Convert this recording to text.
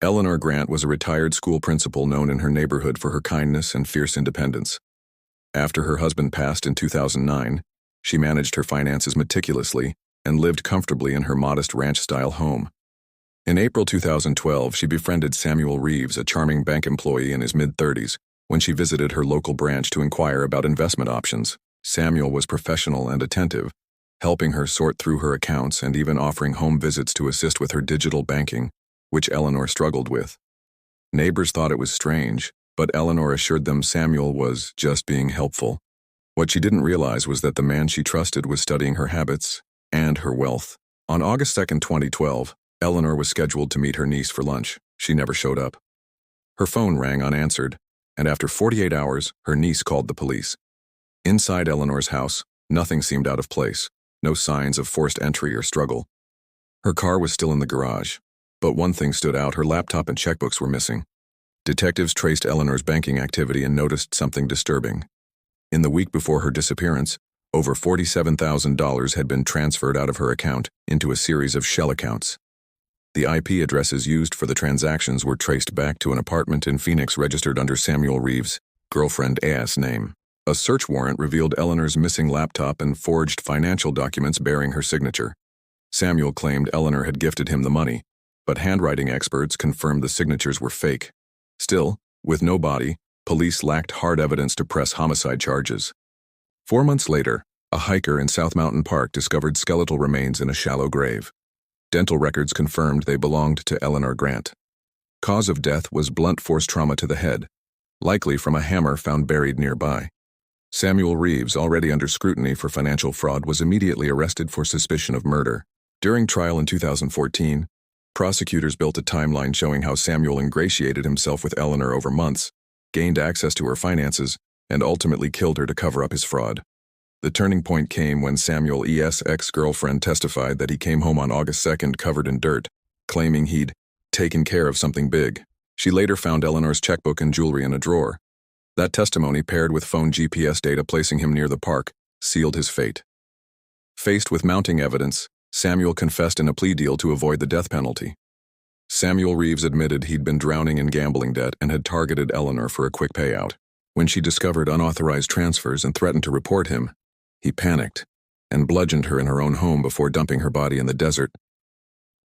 Eleanor Grant was a retired school principal known in her neighborhood for her kindness and fierce independence. After her husband passed in 2009, she managed her finances meticulously and lived comfortably in her modest ranch-style home. In April 2012, she befriended Samuel Reeves, a charming bank employee in his mid-30s, when she visited her local branch to inquire about investment options. Samuel was professional and attentive, helping her sort through her accounts and even offering home visits to assist with her digital banking, which Eleanor struggled with. Neighbors thought it was strange, but Eleanor assured them Samuel was just being helpful. What she didn't realize was that the man she trusted was studying her habits and her wealth. On August 2, 2012, Eleanor was scheduled to meet her niece for lunch. She never showed up. Her phone rang unanswered, and after 48 hours, her niece called the police. Inside Eleanor's house, nothing seemed out of place, no signs of forced entry or struggle. Her car was still in the garage, but one thing stood out: her laptop and checkbooks were missing. Detectives traced Eleanor's banking activity and noticed something disturbing. In the week before her disappearance, over $47,000 had been transferred out of her account into a series of shell accounts. The IP addresses used for the transactions were traced back to an apartment in Phoenix registered under Samuel Reeves' girlfriend's name. A search warrant revealed Eleanor's missing laptop and forged financial documents bearing her signature. Samuel claimed Eleanor had gifted him the money, but handwriting experts confirmed the signatures were fake. Still, with no body, police lacked hard evidence to press homicide charges. 4 months later, a hiker in South Mountain Park discovered skeletal remains in a shallow grave. Dental records confirmed they belonged to Eleanor Grant. Cause of death was blunt force trauma to the head, likely from a hammer found buried nearby. Samuel Reeves, already under scrutiny for financial fraud, was immediately arrested for suspicion of murder. During trial in 2014, prosecutors built a timeline showing how Samuel ingratiated himself with Eleanor over months, gained access to her finances, and ultimately killed her to cover up his fraud. The turning point came when Samuel's ex-girlfriend testified that he came home on August 2nd covered in dirt, claiming he'd taken care of something big. She later found Eleanor's checkbook and jewelry in a drawer. That testimony, paired with phone GPS data placing him near the park, sealed his fate. Faced with mounting evidence, Samuel confessed in a plea deal to avoid the death penalty. Samuel Reeves admitted he'd been drowning in gambling debt and had targeted Eleanor for a quick payout. When she discovered unauthorized transfers and threatened to report him, he panicked and bludgeoned her in her own home before dumping her body in the desert,